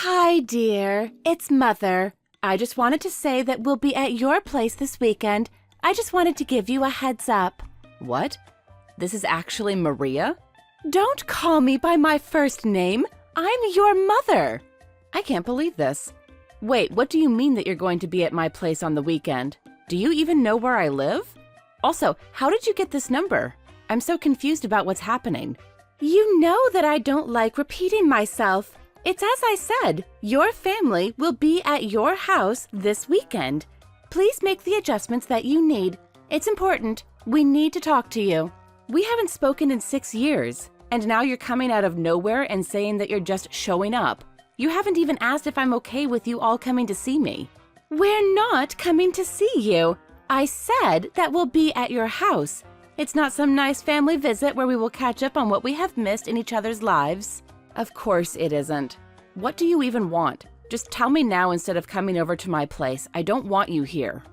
Hi, dear. It's Mother. I just wanted to say that we'll be at your place this weekend. I just wanted to give you a heads up. What? This is actually Maria? Don't call me by my first name. I'm your mother. I can't believe this. Wait, what do you mean that you're going to be at my place on the weekend? Do you even know where I live? Also, how did you get this number? I'm so confused about what's happening. You know that I don't like repeating myself. It's as I said, your family will be at your house this weekend. Please make the adjustments that you need. It's important. We need to talk to you. We haven't spoken in 6 years, and now you're coming out of nowhere and saying that you're just showing up. You haven't even asked if I'm okay with you all coming to see me. We're not coming to see you. I said that we'll be at your house. It's not some nice family visit where we will catch up on what we have missed in each other's lives. Of course it isn't. What do you even want? Just tell me now instead of coming over to my place. I don't want you here.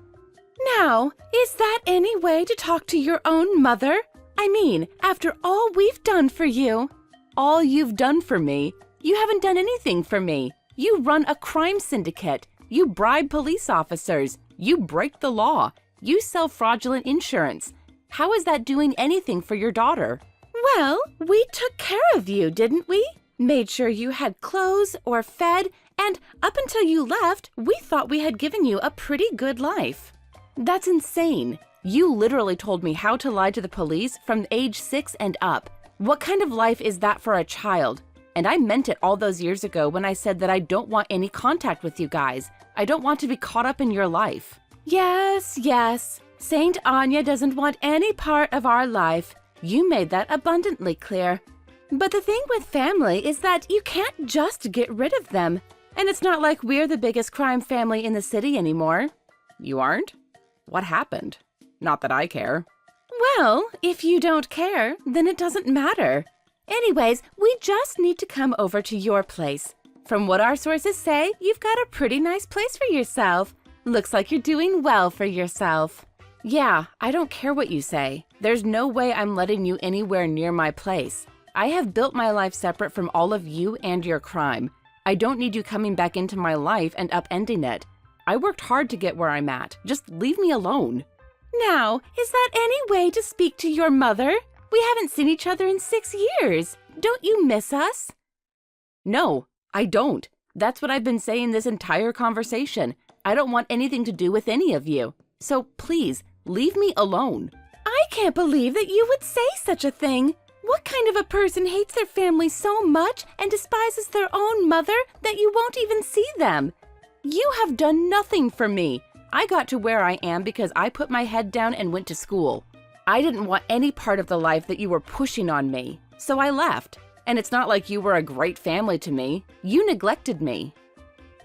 Now, is that any way to talk to your own mother? I mean, after all we've done for you. All you've done for me? You haven't done anything for me. You run a crime syndicate. You bribe police officers. You break the law. You sell fraudulent insurance. How is that doing anything for your daughter? Well, we took care of you, didn't we? Made sure you had clothes or fed, and up until you left, we thought we had given you a pretty good life. That's insane. You literally told me how to lie to the police from age 6 and up. What kind of life is that for a child? And I meant it all those years ago when I said that I don't want any contact with you guys. I don't want to be caught up in your life. Yes. Saint Anya doesn't want any part of our life. You made that abundantly clear. But the thing with family is that you can't just get rid of them. And it's not like we're the biggest crime family in the city anymore. You aren't? What happened? Not that I care. Well, if you don't care, then it doesn't matter. Anyways, we just need to come over to your place. From what our sources say, you've got a pretty nice place for yourself. Looks like you're doing well for yourself. Yeah, I don't care what you say. There's no way I'm letting you anywhere near my place. I have built my life separate from all of you and your crime. I don't need you coming back into my life and upending it. I worked hard to get where I'm at. Just leave me alone. Now, is that any way to speak to your mother? We haven't seen each other in 6 years. Don't you miss us? No, I don't. That's what I've been saying this entire conversation. I don't want anything to do with any of you. So please, leave me alone. I can't believe that you would say such a thing. What kind of a person hates their family so much and despises their own mother that you won't even see them? You have done nothing for me. I got to where I am because I put my head down and went to school. I didn't want any part of the life that you were pushing on me, so I left. And it's not like you were a great family to me. You neglected me.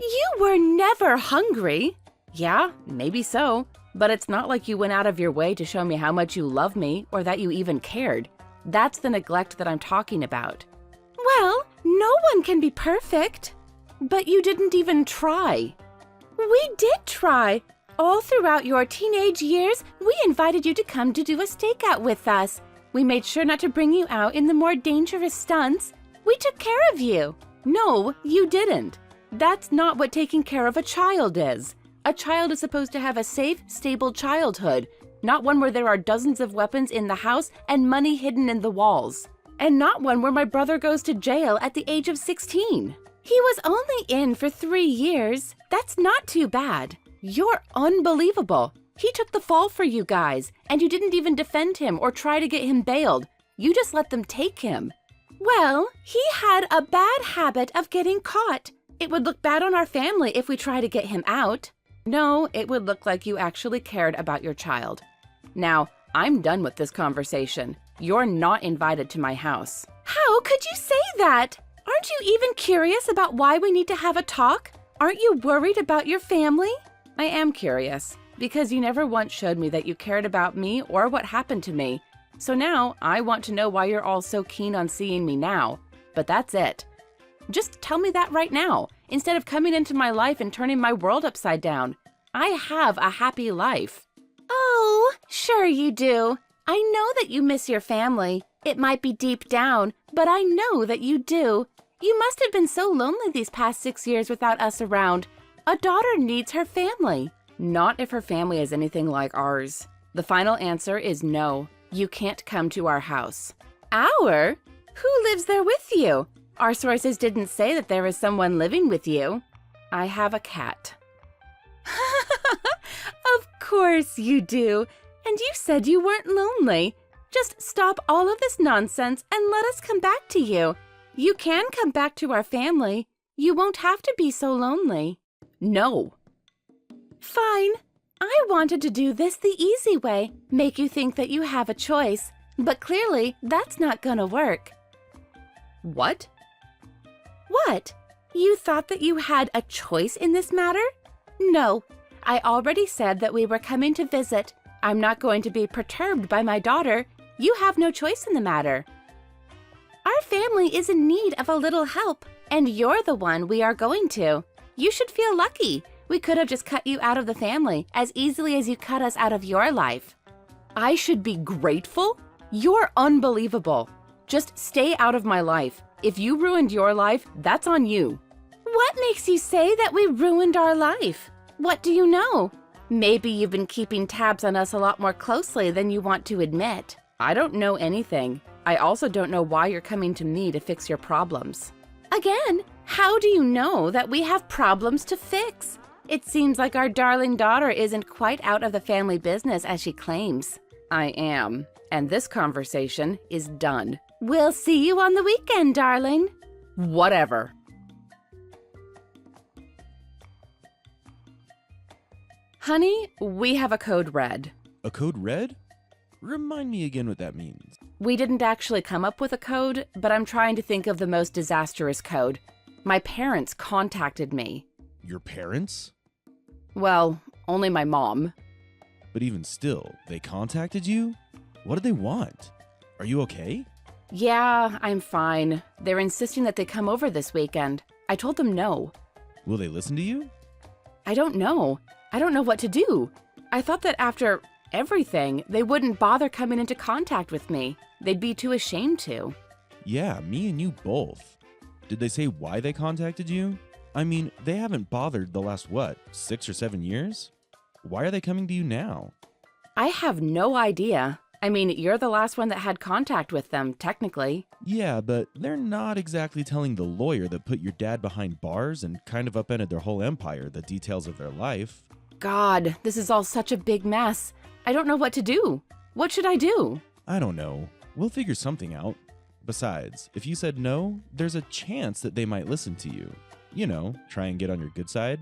You were never hungry. Yeah, maybe so. But it's not like you went out of your way to show me how much you love me or that you even cared. That's the neglect that I'm talking about. Well, no one can be perfect. But you didn't even try. We did try. All throughout your teenage years, we invited you to come to do a stakeout with us. We made sure not to bring you out in the more dangerous stunts. We took care of you. No, you didn't. That's not what taking care of a child is. A child is supposed to have a safe, stable childhood, not one where there are dozens of weapons in the house and money hidden in the walls. And not one where my brother goes to jail at the age of 16. He was only in for 3 years. That's not too bad. You're unbelievable. He took the fall for you guys, and you didn't even defend him or try to get him bailed. You just let them take him. Well, he had a bad habit of getting caught. It would look bad on our family if we try to get him out. No, it would look like you actually cared about your child. Now, I'm done with this conversation. You're not invited to my house. How could you say that? Aren't you even curious about why we need to have a talk? Aren't you worried about your family? I am curious, because you never once showed me that you cared about me or what happened to me. So now, I want to know why you're all so keen on seeing me now. But that's it. Just tell me that right now, instead of coming into my life and turning my world upside down. I have a happy life. Oh, sure you do. I know that you miss your family. It might be deep down, but I know that you do. You must have been so lonely these past 6 years without us around. A daughter needs her family. Not if her family is anything like ours. The final answer is no. You can't come to our house. Our? Who lives there with you? Our sources didn't say that there is someone living with you. I have a cat. Of course you do. And you said you weren't lonely. Just stop all of this nonsense and let us come back to you. You can come back to our family. You won't have to be so lonely. No. Fine. I wanted to do this the easy way, make you think that you have a choice. But clearly, that's not gonna work. What? What? You thought that you had a choice in this matter? No. I already said that we were coming to visit. I'm not going to be perturbed by my daughter. You have no choice in the matter. Our family is in need of a little help, and you're the one we are going to. You should feel lucky. We could have just cut you out of the family as easily as you cut us out of your life. I should be grateful? You're unbelievable. Just stay out of my life. If you ruined your life, that's on you. What makes you say that we ruined our life? What do you know? Maybe you've been keeping tabs on us a lot more closely than you want to admit. I don't know anything. I also don't know why you're coming to me to fix your problems. Again, how do you know that we have problems to fix? It seems like our darling daughter isn't quite out of the family business as she claims. I am, and this conversation is done. We'll see you on the weekend, darling. Whatever. Honey, we have a code red. A code red? Remind me again what that means. We didn't actually come up with a code, but I'm trying to think of the most disastrous code. My parents contacted me. Your parents? Well, only my mom. But even still, they contacted you? What did they want? Are you okay? Yeah, I'm fine. They're insisting that they come over this weekend. I told them no. Will they listen to you? I don't know. I don't know what to do. I thought that after everything, they wouldn't bother coming into contact with me. They'd be too ashamed to. Yeah, me and you both. Did they say why they contacted you? I mean, they haven't bothered the last, 6 or 7 years? Why are they coming to you now? I have no idea. I mean, you're the last one that had contact with them, technically. Yeah, but they're not exactly telling the lawyer that put your dad behind bars and kind of upended their whole empire the details of their life. God, this is all such a big mess. I don't know what to do. What should I do? I don't know. We'll figure something out. Besides, if you said no, there's a chance that they might listen to you. You know, try and get on your good side.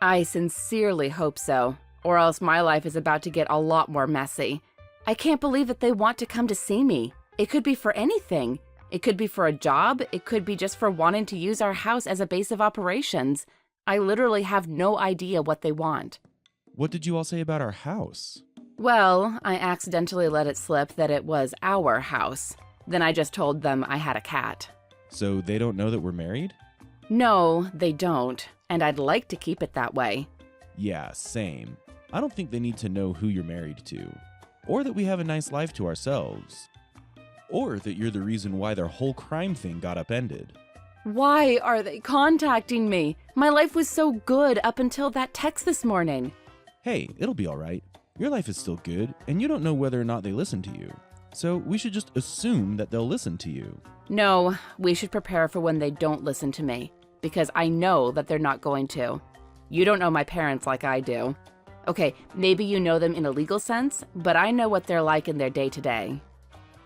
I sincerely hope so, or else my life is about to get a lot more messy. I can't believe that they want to come to see me. It could be for anything. It could be for a job. It could be just for wanting to use our house as a base of operations. I literally have no idea what they want. What did you all say about our house? Well, I accidentally let it slip that it was our house. Then I just told them I had a cat. So they don't know that we're married? No, they don't, and I'd like to keep it that way. Yeah, same. I don't think they need to know who you're married to, or that we have a nice life to ourselves, or that you're the reason why their whole crime thing got upended. Why are they contacting me? My life was so good up until that text this morning. Hey, it'll be all right. Your life is still good, and you don't know whether or not they listen to you. So we should just assume that they'll listen to you. No, we should prepare for when they don't listen to me, because I know that they're not going to. You don't know my parents like I do. Okay, maybe you know them in a legal sense, but I know what they're like in their day-to-day.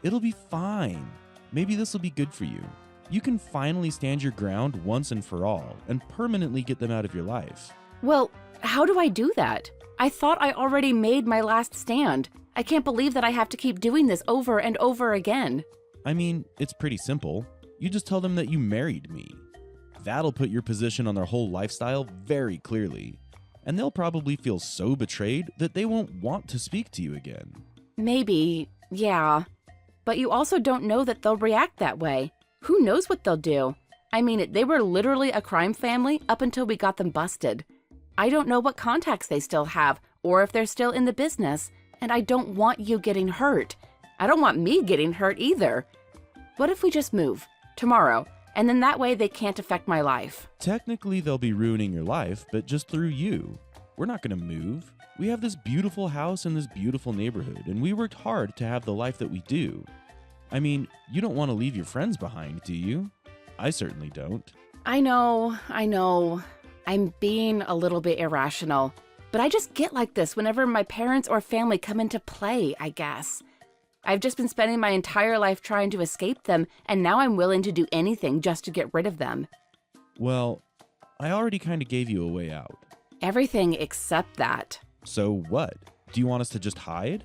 It'll be fine. Maybe this will be good for you. You can finally stand your ground once and for all, and permanently get them out of your life. Well, how do I do that? I thought I already made my last stand. I can't believe that I have to keep doing this over and over again. I mean, it's pretty simple. You just tell them that you married me. That'll put your position on their whole lifestyle very clearly. And they'll probably feel so betrayed that they won't want to speak to you again. Maybe, yeah. But you also don't know that they'll react that way. Who knows what they'll do? I mean, they were literally a crime family up until we got them busted. I don't know what contacts they still have, or if they're still in the business, and I don't want you getting hurt. I don't want me getting hurt either. What if we just move? Tomorrow. and then that way they can't affect my life. Technically, they'll be ruining your life, but just through you. We're not going to move. We have this beautiful house in this beautiful neighborhood, and we worked hard to have the life that we do. I mean, you don't want to leave your friends behind, do you? I certainly don't. I know. I'm being a little bit irrational, but I just get like this whenever my parents or family come into play, I guess. I've just been spending my entire life trying to escape them, and now I'm willing to do anything just to get rid of them. Well, I already kind of gave you a way out. Everything except that. So what? Do you want us to just hide?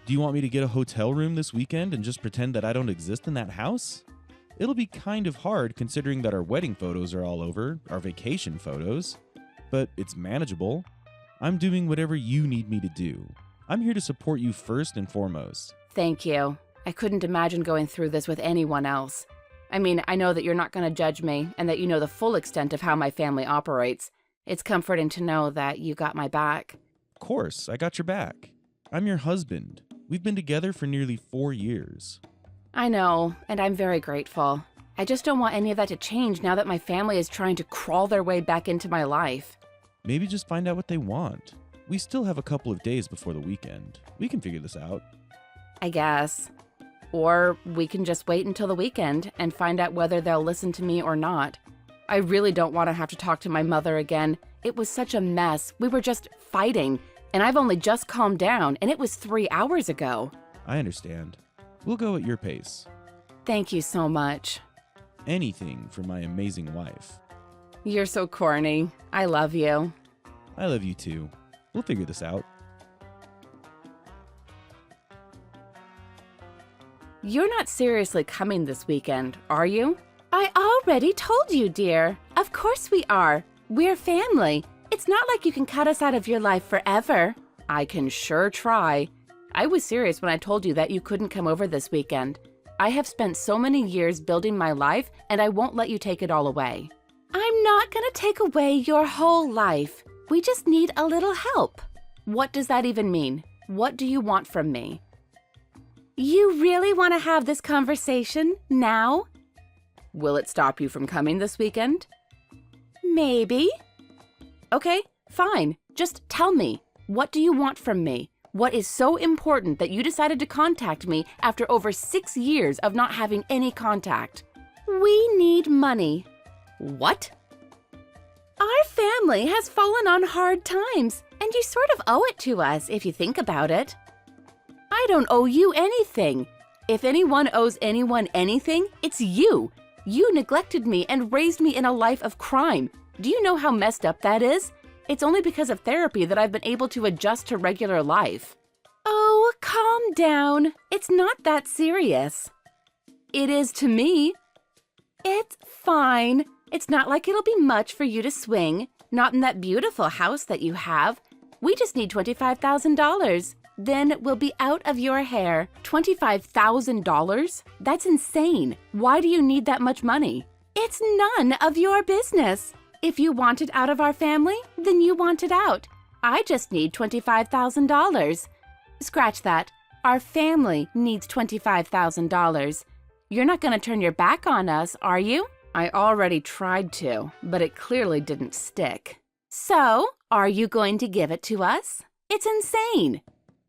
Do you want me to get a hotel room this weekend and just pretend that I don't exist in that house? It'll be kind of hard considering that our wedding photos are all over, our vacation photos. But it's manageable. I'm doing whatever you need me to do. I'm here to support you first and foremost. Thank you. I couldn't imagine going through this with anyone else. I mean, I know that you're not going to judge me and that you know the full extent of how my family operates. It's comforting to know that you got my back. Of course, I got your back. I'm your husband. We've been together for nearly 4 years. I know, and I'm very grateful. I just don't want any of that to change now that my family is trying to crawl their way back into my life. Maybe just find out what they want. We still have a couple of days before the weekend. We can figure this out. I guess. Or we can just wait until the weekend and find out whether they'll listen to me or not. I really don't want to have to talk to my mother again. It was such a mess. We were just fighting, and I've only just calmed down, and it was 3 hours ago. I understand. We'll go at your pace. Thank you so much. Anything for my amazing wife. You're so corny. I love you. I love you too. We'll figure this out. You're not seriously coming this weekend, are you? I already told you, dear. Of course we are. We're family. It's not like you can cut us out of your life forever. I can sure try. I was serious when I told you that you couldn't come over this weekend. I have spent so many years building my life, and I won't let you take it all away. I'm not gonna take away your whole life. We just need a little help. What does that even mean? What do you want from me? You really want to have this conversation now? Will it stop you from coming this weekend? Maybe. Okay, fine. Just tell me. What do you want from me? What is so important that you decided to contact me after over 6 years of not having any contact? We need money. What? Our family has fallen on hard times, and you sort of owe it to us if you think about it. I don't owe you anything. If anyone owes anyone anything, it's you. You neglected me and raised me in a life of crime. Do you know how messed up that is? It's only because of therapy that I've been able to adjust to regular life. Oh, calm down. It's not that serious. It is to me. It's fine. It's not like it'll be much for you to swing. Not in that beautiful house that you have. We just need $25,000. Then we'll be out of your hair. $25,000? That's insane. Why do you need that much money? It's none of your business. If you want it out of our family, then you want it out. I just need $25,000. Scratch that. Our family needs $25,000. You're not going to turn your back on us, are you? I already tried to, but it clearly didn't stick. So, are you going to give it to us? It's insane.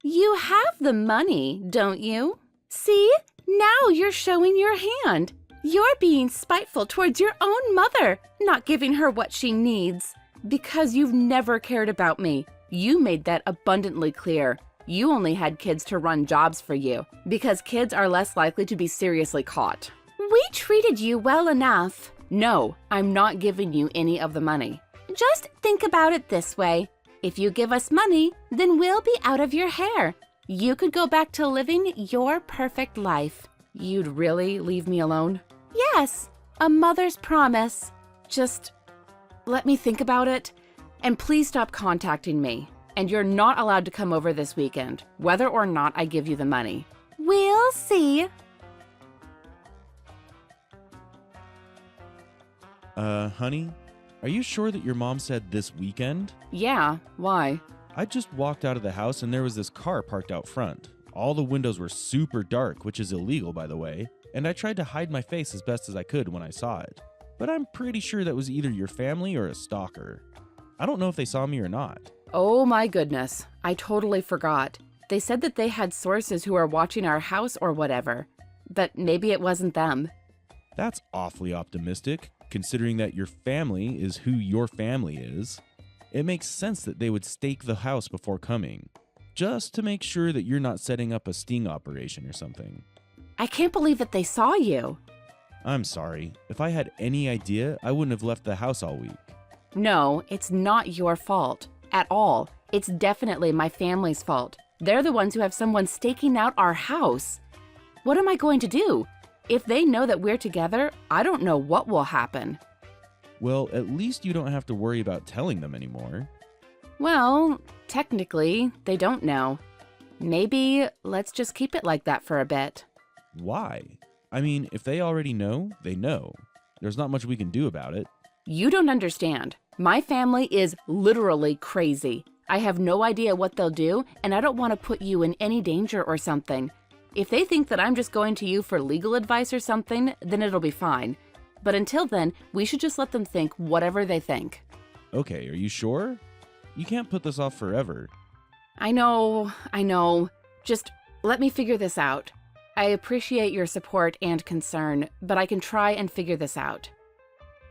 You have the money, don't you? See? Now you're showing your hand. You're being spiteful towards your own mother, not giving her what she needs. Because you've never cared about me. You made that abundantly clear. You only had kids to run jobs for you, because kids are less likely to be seriously caught. We treated you well enough. No, I'm not giving you any of the money. Just think about it this way. If you give us money, then we'll be out of your hair. You could go back to living your perfect life. You'd really leave me alone? Yes, a mother's promise. Just let me think about it. And please stop contacting me. And you're not allowed to come over this weekend, whether or not I give you the money. We'll see. Honey, are you sure that your mom said this weekend? Yeah, why? I just walked out of the house and there was this car parked out front. All the windows were super dark, which is illegal, by the way, and I tried to hide my face as best as I could when I saw it. But I'm pretty sure that was either your family or a stalker. I don't know if they saw me or not. Oh my goodness, I totally forgot. They said that they had sources who are watching our house or whatever, but maybe it wasn't them. That's awfully optimistic, considering that your family is who your family is. It makes sense that they would stake the house before coming, just to make sure that you're not setting up a sting operation or something. I can't believe that they saw you. I'm sorry. If I had any idea, I wouldn't have left the house all week. No, it's not your fault at all. It's definitely my family's fault. They're the ones who have someone staking out our house. What am I going to do? If they know that we're together, I don't know what will happen. Well, at least you don't have to worry about telling them anymore. Well, technically, they don't know. Maybe let's just keep it like that for a bit. Why? I mean, if they already know, they know. There's not much we can do about it. You don't understand. My family is literally crazy. I have no idea what they'll do, and I don't want to put you in any danger or something. If they think that I'm just going to you for legal advice or something, then it'll be fine. But until then, we should just let them think whatever they think. Okay, are you sure? You can't put this off forever. I know. Just let me figure this out. I appreciate your support and concern, but I can try and figure this out.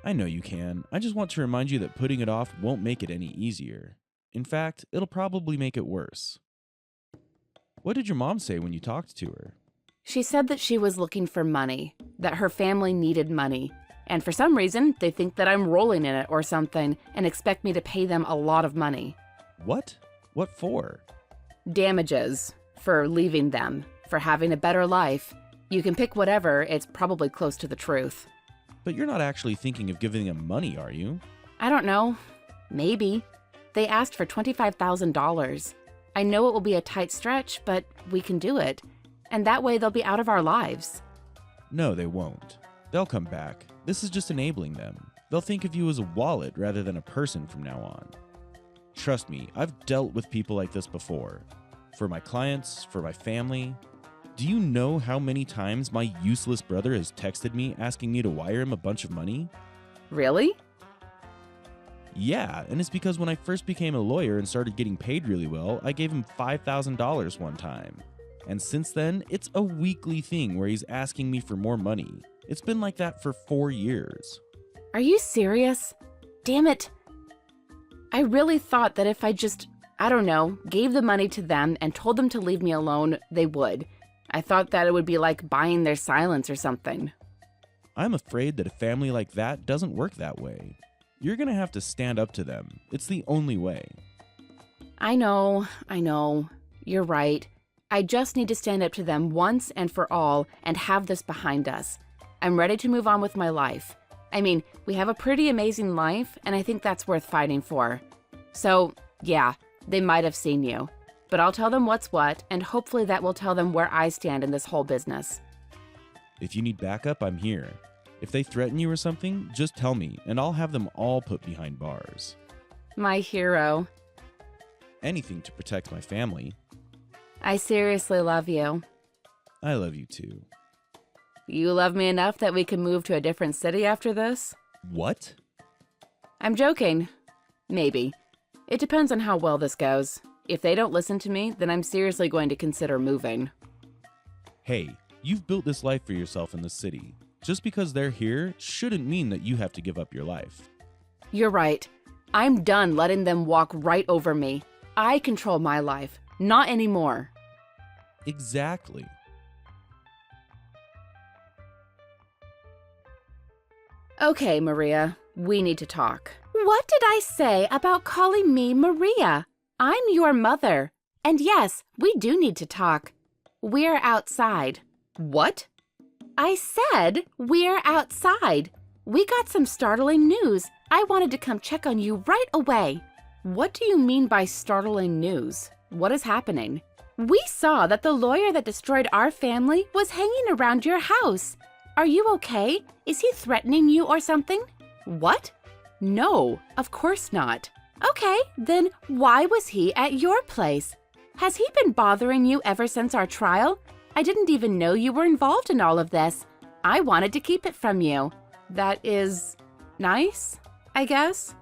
I know you can. I just want to remind you that putting it off won't make it any easier. In fact, it'll probably make it worse. What did your mom say when you talked to her? She said that she was looking for money, that her family needed money, and for some reason, they think that I'm rolling in it or something and expect me to pay them a lot of money. What? What for? Damages. For leaving them. For having a better life. You can pick whatever, it's probably close to the truth. But you're not actually thinking of giving them money, are you? I don't know. Maybe. They asked for $25,000. I know it will be a tight stretch, but we can do it. And that way they'll be out of our lives. No, they won't. They'll come back. This is just enabling them. They'll think of you as a wallet rather than a person from now on. Trust me, I've dealt with people like this before. For my clients, for my family. Do you know how many times my useless brother has texted me asking me to wire him a bunch of money? Really? Yeah, and it's because when I first became a lawyer and started getting paid really well, I gave him $5,000 one time. And since then, it's a weekly thing where he's asking me for more money. It's been like that for 4 years. Are you serious? Damn it. I really thought that if I just, gave the money to them and told them to leave me alone, they would. I thought that it would be like buying their silence or something. I'm afraid that a family like that doesn't work that way. You're gonna have to stand up to them. It's the only way. I know. You're right. I just need to stand up to them once and for all and have this behind us. I'm ready to move on with my life. I mean, we have a pretty amazing life, and I think that's worth fighting for. So, yeah, they might have seen you. But I'll tell them what's what, and hopefully that will tell them where I stand in this whole business. If you need backup, I'm here. If they threaten you or something, just tell me, and I'll have them all put behind bars. My hero. Anything to protect my family. I seriously love you. I love you too. You love me enough that we can move to a different city after this? What? I'm joking. Maybe. It depends on how well this goes. If they don't listen to me, then I'm seriously going to consider moving. Hey, you've built this life for yourself in the city. Just because they're here shouldn't mean that you have to give up your life. You're right. I'm done letting them walk right over me. I control my life, not anymore. Exactly. Okay, Maria, we need to talk. What did I say about calling me Maria? I'm your mother. And yes, we do need to talk. We're outside. What? I said we're outside. We got some startling news. I wanted to come check on you right away. What do you mean by startling news? What is happening? We saw that the lawyer that destroyed our family was hanging around your house. Are you okay? Is he threatening you or something? What? No, of course not. Okay, then why was he at your place? Has he been bothering you ever since our trial? I didn't even know you were involved in all of this. I wanted to keep it from you. That is nice, I guess.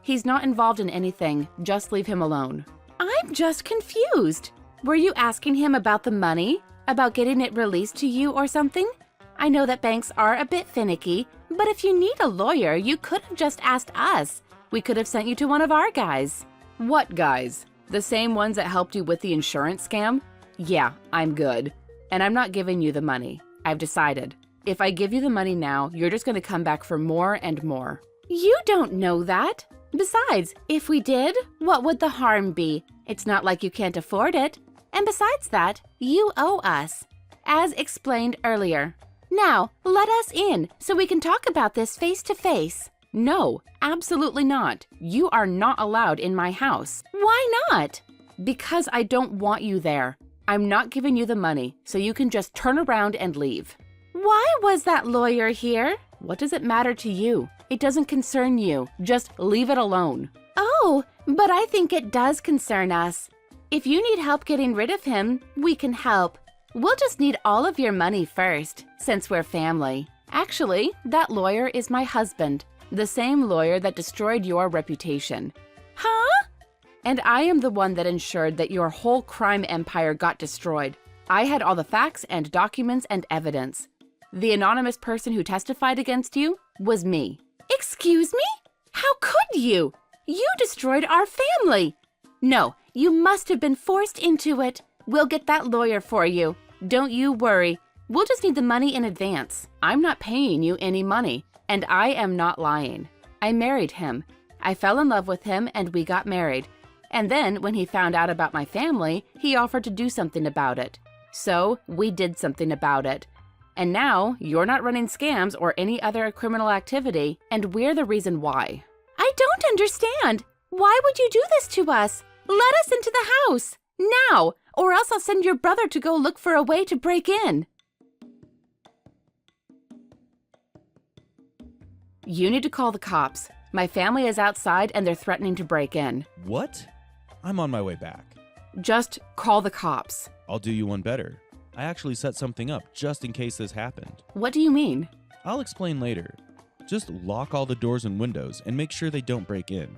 He's not involved in anything. Just leave him alone. I'm just confused. Were you asking him about the money? About getting it released to you or something? I know that banks are a bit finicky, but if you need a lawyer, you could have just asked us. We could have sent you to one of our guys. What guys? The same ones that helped you with the insurance scam? Yeah, I'm good. And I'm not giving you the money. I've decided. If I give you the money now, you're just going to come back for more and more. You don't know that. Besides, if we did, what would the harm be? It's not like you can't afford it. And besides that, you owe us, as explained earlier. Now, let us in so we can talk about this face to face. No, absolutely not. You are not allowed in my house. Why not? Because I don't want you there. I'm not giving you the money, so you can just turn around and leave. Why was that lawyer here? What does it matter to you? It doesn't concern you. Just leave it alone. Oh, but I think it does concern us. If you need help getting rid of him, we can help. We'll just need all of your money first, since we're family. Actually, that lawyer is my husband, the same lawyer that destroyed your reputation. Huh? And I am the one that ensured that your whole crime empire got destroyed. I had all the facts and documents and evidence. The anonymous person who testified against you was me. Excuse me? How could you? You destroyed our family. No, you must have been forced into it. We'll get that lawyer for you. Don't you worry. We'll just need the money in advance. I'm not paying you any money, and I am not lying. I married him. I fell in love with him, and we got married. And then, when he found out about my family, he offered to do something about it. So, we did something about it. And now, you're not running scams or any other criminal activity, and we're the reason why. I don't understand. Why would you do this to us? Let us into the house, now, or else I'll send your brother to go look for a way to break in. You need to call the cops. My family is outside and they're threatening to break in. What? I'm on my way back. Just call the cops. I'll do you one better. I actually set something up just in case this happened. What do you mean? I'll explain later. Just lock all the doors and windows and make sure they don't break in.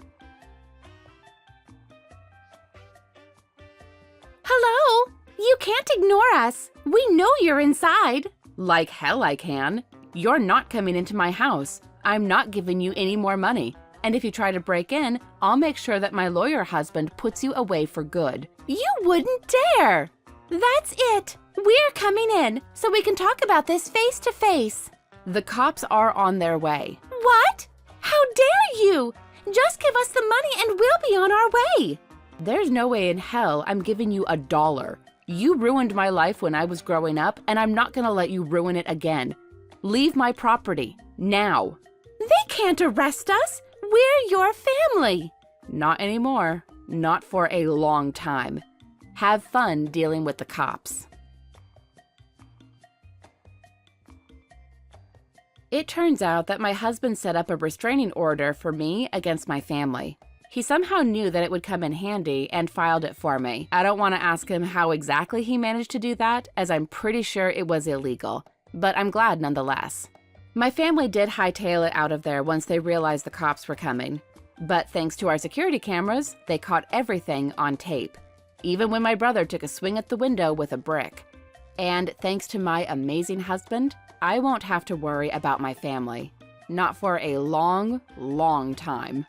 Hello? You can't ignore us. We know you're inside. Like hell I can. You're not coming into my house. I'm not giving you any more money. And if you try to break in, I'll make sure that my lawyer husband puts you away for good. You wouldn't dare. That's it. We're coming in so we can talk about this face to face. The cops are on their way. What? How dare you? Just give us the money and we'll be on our way. There's no way in hell I'm giving you $1. You ruined my life when I was growing up, and I'm not gonna let you ruin it again. Leave my property, now. They can't arrest us. We're your family. Not anymore. Not for a long time. Have fun dealing with the cops. It turns out that my husband set up a restraining order for me against my family. He somehow knew that it would come in handy and filed it for me. I don't want to ask him how exactly he managed to do that, as I'm pretty sure it was illegal, but I'm glad nonetheless. My family did hightail it out of there once they realized the cops were coming. But thanks to our security cameras, they caught everything on tape, even when my brother took a swing at the window with a brick. And thanks to my amazing husband, I won't have to worry about my family. Not for a long, long time.